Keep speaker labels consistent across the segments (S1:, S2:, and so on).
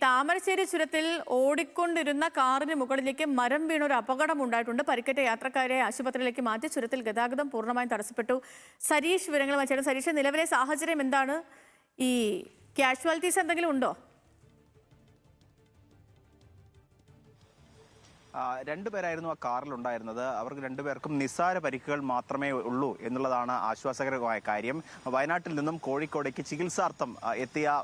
S1: താമരശ്ശേരി ചുരത്തിൽ ഓടിക്കൊണ്ടിരുന്ന കാറിന് മുകളിലേക്ക് മരം വീണ ഒരു അപകടം ഉണ്ടായിട്ടുണ്ട്. പരിക്കേറ്റ യാത്രക്കാരെ ആശുപത്രിയിലേക്ക് മാറ്റി. ചുരത്തിൽ ഗതാഗതം പൂർണ്ണമായും തടസ്സപ്പെട്ടു. സരീഷ് വിവരങ്ങളുമായി ചേട്ടൻ. സരീഷ്, നിലവിലെ സാഹചര്യം എന്താണ്? ഈ കാഷ്വാലിറ്റീസ് എന്തെങ്കിലും ഉണ്ടോ?
S2: രണ്ടുപേരായിരുന്നു ആ കാറിലുണ്ടായിരുന്നത്. അവർക്ക് രണ്ടുപേർക്കും നിസ്സാര പരിക്കുകൾ മാത്രമേ ഉള്ളൂ എന്നുള്ളതാണ് ആശ്വാസകരമായ കാര്യം. വയനാട്ടിൽ നിന്നും കോഴിക്കോടേക്ക് ചികിത്സാർത്ഥം എത്തിയ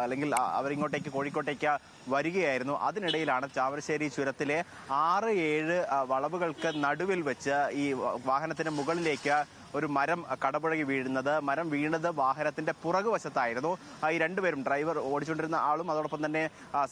S2: അല്ലെങ്കിൽ അവരിങ്ങോട്ടേക്ക് കോഴിക്കോട്ടേക്ക് വരികയായിരുന്നു. അതിനിടയിലാണ് താമരശ്ശേരി ചുരത്തിലെ 6-7 വളവുകൾക്ക് നടുവിൽ വെച്ച് ഈ വാഹനത്തിന് മുകളിലേക്ക് ഒരു മരം കടപുഴകി വീഴുന്നത്. മരം വീണത് വാഹനത്തിന്റെ പുറകുവശത്തായിരുന്നു. ഈ രണ്ടുപേരും, ഡ്രൈവർ ഓടിച്ചുകൊണ്ടിരുന്ന ആളും അതോടൊപ്പം തന്നെ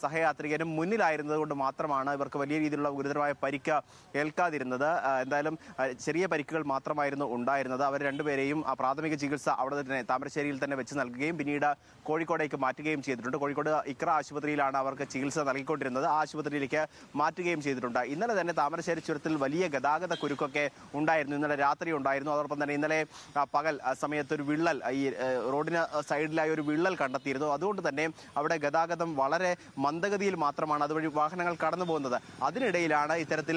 S2: സഹയാത്രികനും മുന്നിലായിരുന്നത് കൊണ്ട് മാത്രമാണ് ഇവർക്ക് വലിയ രീതിയിലുള്ള ഗുരുതരമായ പരിക്ക് ഏൽക്കാതിരുന്നത്. എന്തായാലും ചെറിയ പരിക്കുകൾ മാത്രമായിരുന്നു ഉണ്ടായിരുന്നത്. അവർ രണ്ടുപേരെയും പ്രാഥമിക ചികിത്സ അവിടെ തന്നെ താമരശ്ശേരിയിൽ തന്നെ വെച്ച് നൽകുകയും പിന്നീട് കോഴിക്കോടേക്ക് മാറ്റുകയും ചെയ്തിട്ടുണ്ട്. കോഴിക്കോട് ഇക്ര ആശുപത്രിയിലാണ് അവർക്ക് ചികിത്സ നൽകിക്കൊണ്ടിരുന്നത്. ആ ആശുപത്രിയിലേക്ക് മാറ്റുകയും ചെയ്തിട്ടുണ്ട്. ഇന്നലെ തന്നെ താമരശ്ശേരി ചുരത്തിൽ വലിയ ഗതാഗത കുരുക്കൊക്കെ ഉണ്ടായിരുന്നു. ഇന്നലെ രാത്രി ഉണ്ടായിരുന്നു. അതോടൊപ്പം തന്നെ ഇന്നലെ പകൽ സമയത്ത് ഒരു വിള്ളൽ, ഈ റോഡിന് സൈഡിലായി ഒരു വിള്ളൽ കണ്ടെത്തിയിരുന്നു. അതുകൊണ്ട് തന്നെ അവിടെ ഗതാഗതം വളരെ മന്ദഗതിയിൽ മാത്രമാണ് അതുവഴി വാഹനങ്ങൾ കടന്നു പോകുന്നത്. അതിനിടയിലാണ് ഇത്തരത്തിൽ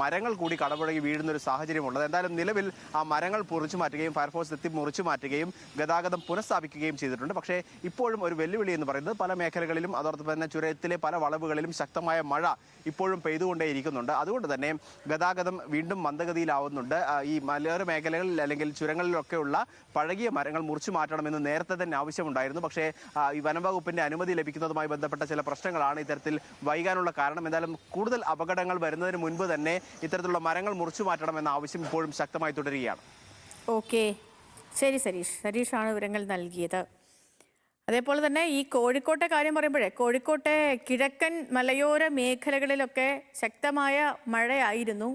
S2: മരങ്ങൾ കൂടി കടപുഴകി വീഴുന്ന ഒരു സാഹചര്യമുള്ളത്. എന്തായാലും നിലവിൽ ആ മരങ്ങൾ മുറിച്ചു മാറ്റുകയും ഫയർഫോഴ്സ് എത്തി മുറിച്ചു മാറ്റുകയും ഗതാഗതം പുനഃസ്ഥാപിക്കുകയും ചെയ്തിട്ടുണ്ട്. പക്ഷേ ഇപ്പോഴും ഒരു വെല്ലുവിളി എന്ന് പറയുന്നത് പല മേഖലകളിലും അതോടൊപ്പം തന്നെ ചുരത്തിലെ പല വളവുകളിലും ശക്തമായ മഴ ഇപ്പോഴും പെയ്തുകൊണ്ടേയിരിക്കുന്നുണ്ട്. അതുകൊണ്ട് തന്നെ ഗതാഗതം വീണ്ടും മന്ദഗതിയിലാവുന്നുണ്ട്. ഈ മലയോര മേഖലകളിൽ അല്ലെങ്കിൽ ചുരങ്ങളിലൊക്കെയുള്ള പഴകിയ മരങ്ങൾ മുറിച്ചു മാറ്റണമെന്ന് നേരത്തെ തന്നെ ആവശ്യമുണ്ടായിരുന്നു. പക്ഷേ ഈ വനംവകുപ്പിന്റെ അനുമതി ലഭിക്കുന്നതുമായി ബന്ധപ്പെട്ട ചില പ്രശ്നങ്ങളാണ് ഇത്തരത്തിൽ വൈകാനുള്ള കാരണം. എന്തായാലും കൂടുതൽ അപകടങ്ങൾ വരുന്നതിന് മുൻപ് തന്നെ ഇത്തരത്തിലുള്ള മരങ്ങൾ മുറിച്ചു മാറ്റണമെന്ന ആവശ്യം ഇപ്പോഴും ശക്തമായി തുടരുകയാണ്.
S1: ഓക്കെ, ശരി സരീഷ്. സരീഷാണ് വിവരങ്ങൾ നൽകിയത്. അതേപോലെ തന്നെ ഈ കോഴിക്കോട്ടെ കാര്യം പറയുമ്പോഴേ, കോഴിക്കോട്ടെ കിഴക്കൻ മലയോര മേഖലകളിലൊക്കെ ശക്തമായ മഴയായിരുന്നു.